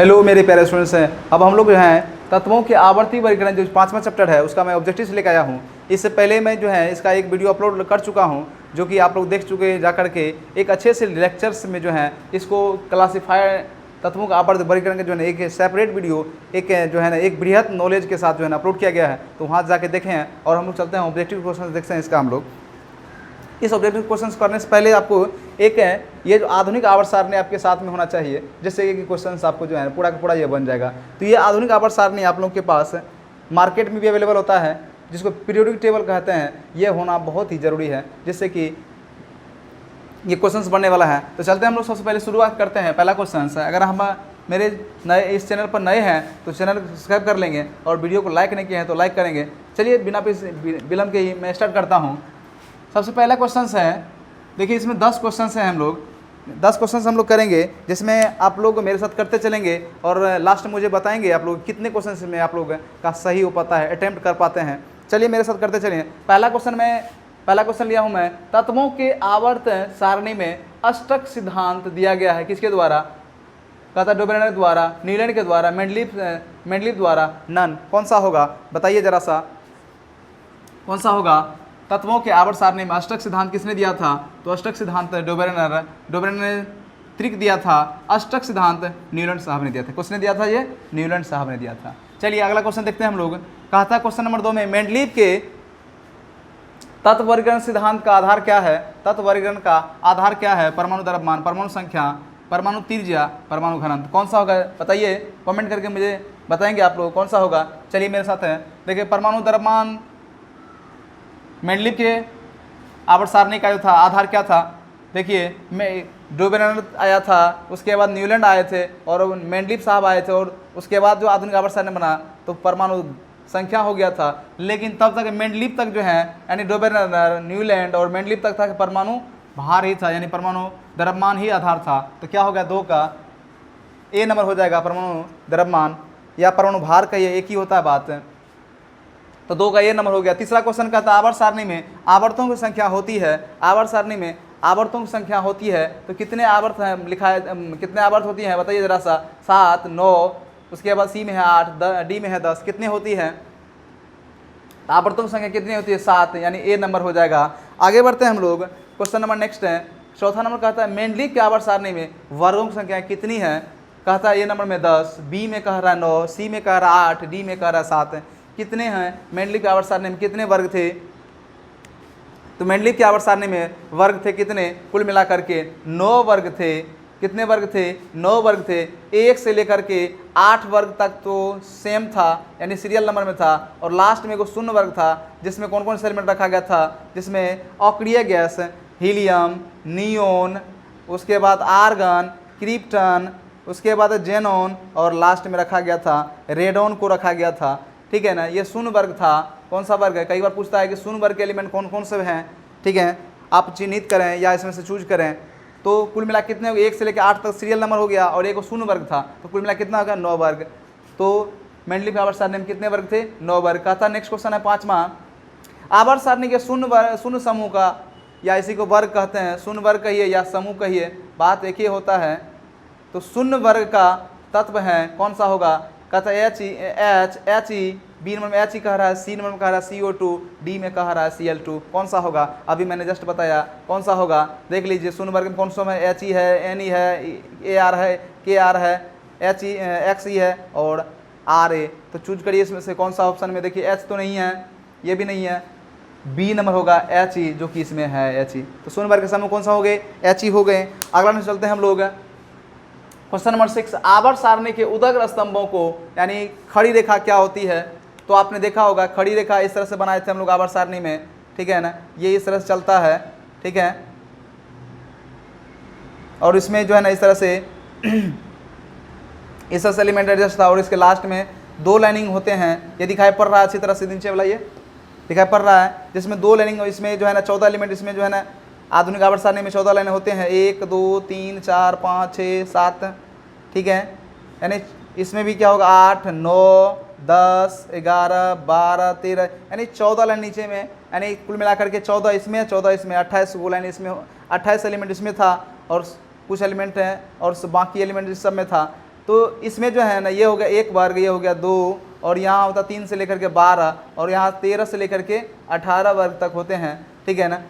Hello मेरे प्यारे students हैं। अब हम लोग जो हैं तत्वों के आवर्ती वर्गीकरण जो 5वां चैप्टर है उसका मैं ऑब्जेक्टिव्स लेकर आया हूँ। इससे पहले मैं जो है इसका एक वीडियो अपलोड कर चुका हूँ जो कि आप लोग देख चुके हैं जा करके एक अच्छे से लेक्चर्स में जो है इसको क्लासीफायर तत्वों का आवर्त वर्गीकरण का जो है एक सेपरेट वीडियो एक जो है ना एक बृहत नॉलेज के साथ जो है ना अपलोड किया गया है। तो वहाँ जाके देखें और हम लोग चलते हैं ऑब्जेक्टिव क्वेश्चन देखते हैं इसका। हम लोग इस ऑब्जेक्टिव क्वेश्चन करने से पहले आपको एक है ये जो आधुनिक आवर्त सारणी आपके साथ में होना चाहिए, जिससे कि क्वेश्चन आपको जो है पूरा का पूरा ये बन जाएगा। तो ये आधुनिक आवर्त सारणी आप लोगों के पास मार्केट में भी अवेलेबल होता है, जिसको पीरियोडिक टेबल कहते हैं। ये होना बहुत ही ज़रूरी है जिससे कि ये क्वेश्चंस बनने वाला है। तो चलते हैं हम लोग सबसे पहले शुरुआत करते हैं। पहला क्वेश्चन है, अगर हम मेरे नए इस चैनल पर नए हैं तो चैनल को सब्सक्राइब कर लेंगे और वीडियो को लाइक नहीं किए हैं तो लाइक करेंगे। चलिए बिना विलम्ब के ही मैं स्टार्ट करता हूँ। सबसे पहला क्वेश्चन है, देखिए इसमें 10 क्वेश्चन हैं। हम लोग 10 क्वेश्चन हम लोग करेंगे जिसमें आप लोग मेरे साथ करते चलेंगे और लास्ट में मुझे बताएंगे आप लोग कितने क्वेश्चन में आप लोग का सही हो पाता है, अटेम्प्ट कर पाते हैं। चलिए मेरे साथ करते चलिए। पहला क्वेश्चन लिया हूँ मैं, तत्वों के आवर्त सारणी में अष्टक सिद्धांत दिया गया है किसके द्वारा? कहता डोबेरेनर द्वारा, न्यूलैंड के द्वारा, मेंडलीफ द्वारा, नन। कौन सा होगा बताइए जरा सा, कौन सा होगा? तत्वों के आवर्त सारणी में अष्टक सिद्धांत किसने दिया था? तो अष्टक सिद्धांत डोबेरेनर ने त्रिक दिया था। अष्टक सिद्धांत न्यूलैंड साहब ने दिया था। किसने दिया था? ये न्यूलैंड साहब ने दिया था। चलिए अगला क्वेश्चन देखते हैं हम लोग। कहता है क्वेश्चन नंबर 2 में, मेंडलीफ के तत्व वर्गीकरण सिद्धांत का आधार क्या है? तत्व वर्गीकरण का आधार क्या है? परमाणु द्रव्यमान, परमाणु संख्या, परमाणु त्रिज्या, परमाणु घनत्व। कौन सा होगा बताइए, कमेंट करके मुझे बताएंगे आप लोग कौन सा होगा। चलिए मेरे साथ है, देखिए परमाणु द्रव्यमान मेंडलीफ के आवर्त सारणी का जो था आधार क्या था? देखिए मैं डोबेरेनर आया था, उसके बाद न्यूलैंड आए थे और मेंडलीफ साहब आए थे, और उसके बाद जो आधुनिक आवर्त सारणी बना तो परमाणु संख्या हो गया था। लेकिन तब तक मेंडलीफ तक जो है यानी डोबेरेनर, न्यूलैंड और मेंडलीफ तक था कि परमाणु भार ही था, यानी परमाणु द्रव्यमान ही आधार था। तो क्या हो गया? 2 का ए नंबर हो जाएगा, परमाणु द्रव्यमान या परमाणु भार का ये एक ही होता है बात। तो 2 का ए नंबर हो गया। तीसरा क्वेश्चन कहता है आवर्त सारणी में आवर्तों की संख्या होती है। आवर्त सारणी में आवर्तों की संख्या होती है तो कितने आवर्त हैं लिखा है, कितने आवर्त होती हैं बताइए जरा सा। 7, 9, उसके बाद सी में है 8, डी में है 10। कितने होती है? आवर्तों की संख्या कितनी होती है? 7, यानी ए नंबर हो जाएगा। आगे बढ़ते हैं हम लोग। क्वेश्चन नंबर नेक्स्ट है, चौथा नंबर कहता है मेंडलीफ के आवर्त सारणी में वर्गों की संख्या कितनी है? कहता है ए नंबर में 10, बी में कह रहा है 9, सी में कह रहा है 8, डी में कह रहा है 7। कितने हैं मेंडलीफ के आवर्त सारणी में? कितने वर्ग थे? तो मेंडलीफ के आवर्त सारणी में वर्ग थे कितने? कुल मिलाकर के 9 वर्ग थे। कितने वर्ग थे? 9 वर्ग थे। 1 से लेकर के 8 वर्ग तक तो सेम था, यानी सीरियल नंबर में था, और लास्ट में 1 शून्य वर्ग था जिसमें कौन कौन से एलिमेंट रखा गया था? जिसमें अक्रिय गैस, हीलियम, नियोन, उसके बाद आर्गन, क्रिप्टन, उसके बाद जेनॉन, और लास्ट में रखा गया था रेडॉन को रखा गया था। ठीक है ना, ये शून्य वर्ग था। कौन सा वर्ग है? कई बार पूछता है कि शून्य वर्ग के एलिमेंट कौन कौन से हैं। ठीक है, आप चिन्हित करें या इसमें से चूज करें। तो कुल मिला कितने हो गए? 1 से लेकर 8 तक सीरियल नंबर हो गया और 1 शून्य वर्ग था, तो कुल मिला कितना होगा? 9 वर्ग। तो मेंडलीफ आवर्त सारणी में कितने वर्ग थे? 9 वर्ग का था। नेक्स्ट क्वेश्चन है 5वां, आवर्त सारणी के शून्य समूह का, या इसी को वर्ग कहते हैं, शून्य वर्ग कहिए या समूह कहिए, बात एक ही होता है। तो शून्य वर्ग का तत्व है कौन सा होगा? कहता है एच ई, बी नंबर में एच ई कह रहा है, सी नंबर में कह रहा है CO2, डी में कह रहा है Cl2। कौन सा होगा? अभी मैंने जस्ट बताया कौन सा होगा। देख लीजिए शून्य वर्ग में कौन सा है? एच ई है, एन ई है, AR है, KR है, XE है और RA। तो चूज करिए इसमें से कौन सा ऑप्शन में। देखिए H तो नहीं है, ये भी नहीं है, बी नंबर होगा HE जो कि इसमें है HE। तो शून्य वर्ग के समूह कौन सा हो गए? HE हो गए। अगला में चलते हैं हम लोग। क्वेश्चन नंबर 6, आवर्त सारणी के उदग्र स्तंभों को, यानी खड़ी रेखा क्या होती है? तो आपने देखा होगा खड़ी रेखा इस तरह से बनाए थे हम लोग आवर्त सारणी में। ठीक है ना, ये इस तरह से चलता है। ठीक है, और इसमें जो है ना इस तरह से इस तरह से एलिमेंट एडजस्ट था, और इसके लास्ट में 2 लाइनिंग होते हैं। ये दिखाई पड़ रहा है अच्छी तरह से, नीचे वाला ये दिखाई पड़ रहा है, जिसमें 2 लाइनिंग, इसमें जो है ना 14 एलिमेंट, इसमें जो है ना आधुनिक आवर्त सारणी में 14 लाइनें होते हैं। 1, 2, 3, 4, 5, 6, 7। ठीक है, यानी इसमें भी क्या होगा? 8, 9, 10, 11, 12, 13, यानी 14 लाइन नीचे में, यानी कुल मिलाकर के 14 इसमें, 14 इसमें, 28 वो लाइन इसमें, 28 एलिमेंट इसमें था, और कुछ एलिमेंट हैं और बाकी एलिमेंट इस सब में था। तो इसमें जो है ना ये हो गया 1 वर्ग, ये हो गया 2, और यहाँ होता 3 से लेकर के 12, और यहाँ 13 से लेकर के 18 वर्ग तक होते हैं, ठीक है ना।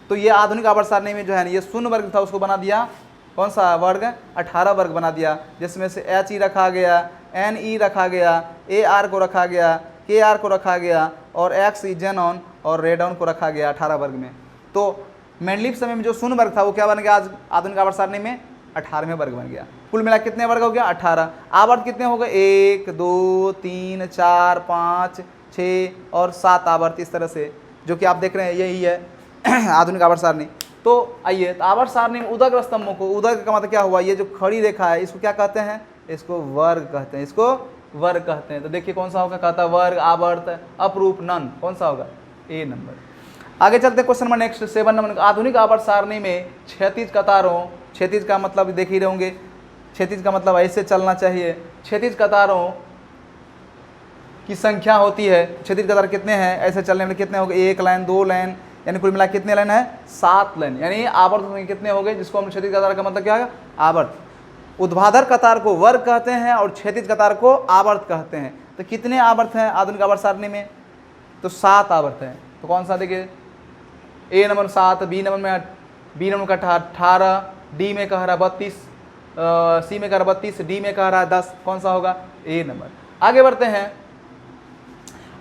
तो ये आधुनिक आवर्त सारणी में जो है ना ये शून्य वर्ग था, उसको बना दिया कौन सा वर्ग, 18 वर्ग बना दिया, जिसमें से एच ई रखा गया, एन ई रखा गया, ए आर को रखा गया, के आर को रखा गया, और एक्स ई जेनॉन और रेडॉन को रखा गया 18 वर्ग में। तो मेंडलीव समय में जो शून्य वर्ग था वो क्या बन गया आज आधुनिक आवर्त सारणी में, 18वें वर्ग बन गया। कुल मिला कितने वर्ग हो गया, 18। आवर्त कितने हो गए, 1 2 3 4 5 6 और 7 आवर्त, इस तरह से जो कि आप देख रहे हैं यही है आधुनिक आवर्त सारणी। तो आइए, तो आवर्त सारणी में उदग्र स्तंभों को, उदग्र का मतलब क्या हुआ, ये जो खड़ी रेखा है इसको क्या कहते हैं, इसको वर्ग कहते हैं, इसको वर्ग कहते हैं। तो देखिए कौन सा होगा, कहता है वर्ग, आवर्त, अपरूप, नन, कौन सा होगा, ए नंबर। आगे चलते हैं क्वेश्चन नंबर नेक्स्ट 7 नंबर। आधुनिक आवर्त सारणी में क्षैतिज कतारों, क्षैतिज का मतलब देख ही रहोगे, क्षैतिज का मतलब ऐसे चलना चाहिए, क्षैतिज कतारों की संख्या होती है। क्षैतिज कतार कितने हैं, ऐसे चलने में कितने हो गए, 1 लाइन 2 लाइन, यानी कुल मिला कितने लाइन है, 7 लाइन, यानी आवर्त कितने हो गए, जिसको हम क्षैतिज कतार का मतलब क्या है, आवर्त। ऊर्ध्वाधर कतार को वर्ग कहते हैं और क्षैतिज कतार को आवर्त कहते हैं। तो कितने आवर्त हैं आधुनिक आवर्त सारणी में, तो 7 आवर्त हैं। तो कौन सा देखिए, ए नंबर 7, बी नंबर का 18, डी में कह रहा 32, सी में कह रहा 32, डी में कह रहा 10, कौन सा होगा, ए नंबर। आगे बढ़ते हैं,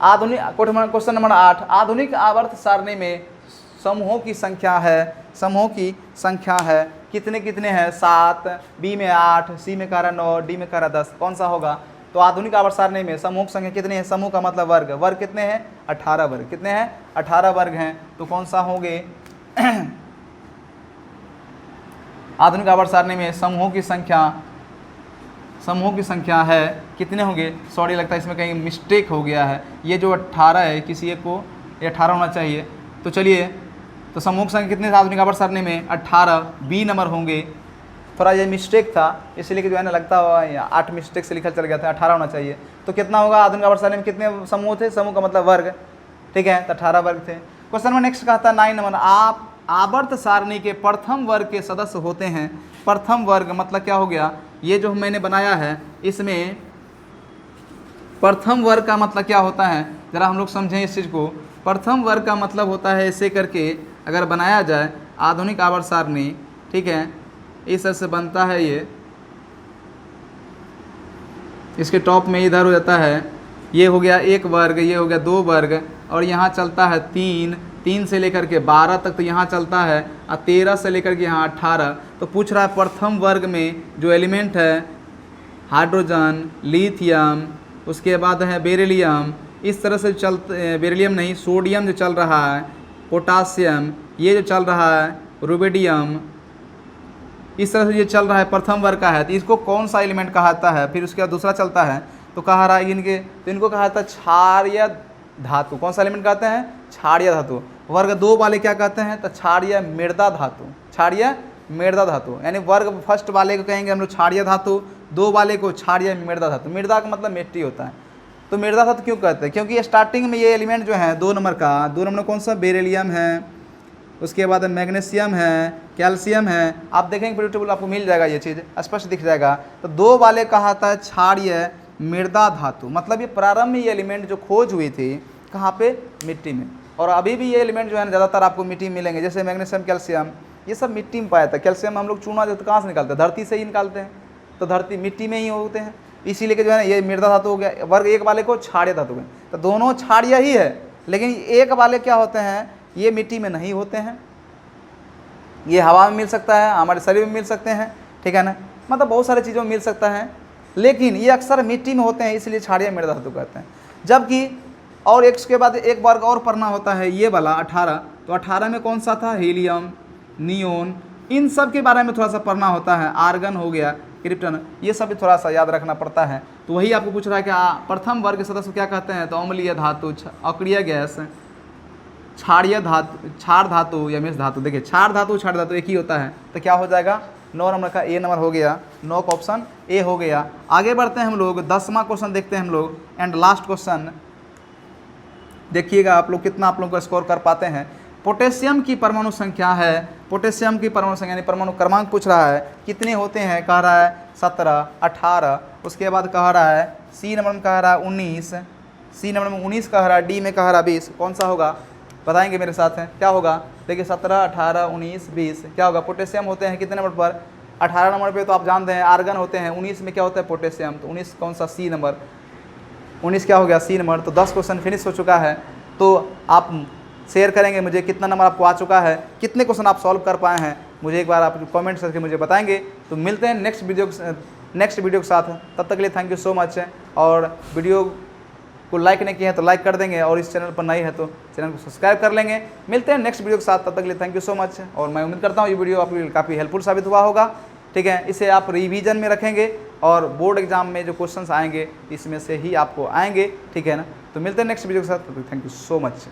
आधुनिक क्वेश्चन नंबर 8। आधुनिक आवर्त सारणी में समूहों की संख्या है, समूहों की संख्या है, कितने कितने हैं, 7, बी में 8, सी में कह रहा 9, डी में कह रहा 10, कौन सा होगा। तो आधुनिक आवर्त सारणी में समूह की संख्या कितने हैं, समूह का मतलब वर्ग, वर्ग कितने हैं, 18 वर्ग, कितने हैं, 18 वर्ग हैं। तो कौन सा होंगे आधुनिक आवर्त सारणी में समूहों की संख्या है, कितने होंगे, सॉरी लगता है इसमें कहीं मिस्टेक हो गया है, ये जो 18 है किसी एक को ये 18 होना चाहिए। तो चलिए, तो समूह की संख्या कितने आधुनिक आवर्त सारणी में, 18, बी नंबर होंगे। थोड़ा ये मिस्टेक था इसलिए कि जो है ना लगता हुआ 8 मिस्टेक से लिखा चल गया था, 18 होना चाहिए। तो कितना होगा आधुनिक आवर्त सारणी में, कितने समूह थे, समूह का मतलब वर्ग, ठीक है, तो 18 वर्ग थे। क्वेश्चन नंबर नेक्स्ट कहता है 9 नंबर। आप आवर्त सारणी के प्रथम वर्ग के सदस्य होते हैं। प्रथम वर्ग मतलब क्या हो गया, ये जो मैंने बनाया है इसमें प्रथम वर्ग का मतलब क्या होता है, ज़रा हम लोग समझें इस चीज़ को। प्रथम वर्ग का मतलब होता है ऐसे करके अगर बनाया जाए आधुनिक आवर्त सारणी, ठीक है, इस तरह से बनता है, ये इसके टॉप में इधर हो जाता है, ये हो गया 1 वर्ग, ये हो गया 2 वर्ग, और यहाँ चलता है 3 से लेकर के 12 तक, तो यहाँ चलता है 13 से लेकर के यहाँ 18। तो पूछ रहा है प्रथम वर्ग में जो एलिमेंट है हाइड्रोजन, लिथियम, उसके बाद है बेरिलियम, इस तरह से बेरिलियम नहीं, सोडियम जो चल रहा है, पोटासियम, ये जो चल रहा है रुबिडियम, इस तरह से ये चल रहा है, प्रथम वर्ग का है। तो इसको कौन सा एलिमेंट कहाता है, फिर उसके बाद दूसरा चलता है तो कहा रहा है इनके, तो इनको कहा था क्षारीय धातु। कौन सा एलिमेंट कहते हैं, क्षारीय धातु। वर्ग 2 वाले क्या कहते हैं, तो क्षारीय मृदा धातु, क्षारीय मृदा धातु, यानी वर्ग फर्स्ट वाले को कहेंगे हम लोग क्षारीय धातु, 2 वाले को क्षारीय मृदा धातु। मृदा का मतलब मिट्टी होता है। तो मृदा धातु क्यों कहते हैं, क्योंकि स्टार्टिंग में ये एलिमेंट जो है 2 नंबर का, 2 नंबर कौन सा, बेरिलियम है, उसके बाद मैग्नीशियम है, कैल्शियम है, आप देखेंगे पीरियड टेबल आपको मिल जाएगा, ये चीज़ स्पष्ट दिख जाएगा। तो 2 वाले कहा था क्षारीय मृदा धातु, मतलब ये प्रारंभ में ये एलिमेंट जो खोज हुई थी कहाँ पे, मिट्टी में, और अभी भी ये एलिमेंट जो है ज़्यादातर आपको मिट्टी में मिलेंगे, जैसे मैग्नीशियम, कैल्शियम, ये सब मिट्टी में पाया था। कैल्शियम हम लोग चूना जो कहाँ से निकालते हैं, धरती से ही निकालते हैं, तो धरती मिट्टी में ही होते हैं, इसीलिए कि जो है ना ये मृदा धातु हो गया। वर्ग 1 वाले को क्षारीय धातु है, तो दोनों क्षारीय ही है, लेकिन 1 वाले क्या होते हैं, ये मिट्टी में नहीं होते हैं, ये हवा में मिल सकता है, हमारे शरीर में मिल सकते हैं, ठीक है ना, मतलब बहुत सारी चीज़ों में मिल सकता है, लेकिन ये अक्सर मिट्टी में होते हैं, इसलिए क्षारीय मृदा धातु कहते हैं। जबकि और एक उसके बाद एक वर्ग और पढ़ना होता है, ये वाला 18। तो 18 में कौन सा था, हीलियम, नियोन, इन सब के बारे में थोड़ा सा पढ़ना होता है, आर्गन हो गया, क्रिप्टन, ये सब भी थोड़ा सा याद रखना पड़ता है। तो वही आपको पूछ रहा है कि प्रथम वर्ग के सदस्य क्या कहते हैं, तो अम्लीय धातु, अक्रिय गैस, क्षारीय धातु, क्षार धातु या मिश्र धातु। देखिए क्षार धातु एक ही होता है, तो क्या हो जाएगा, 9 नंबर का ए नंबर हो गया, 9 का ऑप्शन ए हो गया। आगे बढ़ते हैं हम लोग, 10वां क्वेश्चन देखते हैं हम लोग, एंड लास्ट क्वेश्चन। देखिएगा आप लोग कितना आप लोग को स्कोर कर पाते हैं। पोटेशियम की परमाणु संख्या है, पोटेशियम की परमाणु संख्या यानी परमाणु क्रमांक पूछ रहा है कितने होते हैं, कह रहा है 17, 18। उसके बाद कह रहा है सी नंबर में कह रहा है 19, सी नंबर में 19 कह रहा है, डी में कह रहा है 20। कौन सा होगा बताएंगे मेरे साथ हैं, क्या होगा? देखिए 17, 18, 19, 20 क्या होगा? पोटेशियम होते हैं कितने नंबर पर? 18 नंबर पे तो आप जानते हैं आर्गन होते हैं। 19 में क्या होता है? पोटेशियम। तो 19 कौन सा? सी नंबर। 19 क्या हो गया? C number. तो 10 क्वेश्चन फिनिश हो चुका है। तो आप शेयर करेंगे मुझे कितना नंबर आपको आ चुका है, कितने क्वेश्चन आप सॉल्व कर पाए हैं, मुझे एक बार आप कमेंट करके मुझे बताएंगे। तो मिलते हैं नेक्स्ट वीडियो के साथ। तब तक के लिए थैंक यू सो मच। और वीडियो को लाइक नहीं किया है तो लाइक कर देंगे, और इस चैनल पर नए है तो चैनल को सब्सक्राइब कर लेंगे। मिलते हैं नेक्स्ट वीडियो के साथ। तब तक के लिए थैंक यू सो मच। और मैं उम्मीद करता हूँ ये वीडियो आपके लिए काफ़ी हेल्पफुल साबित हुआ होगा। ठीक है, इसे आप रिवीजन में रखेंगे और बोर्ड एग्जाम में जो क्वेश्चंस आएंगे इसमें से ही आपको आएंगे। ठीक है ना? तो मिलते हैं नेक्स्ट वीडियो के साथ। Thank you so much.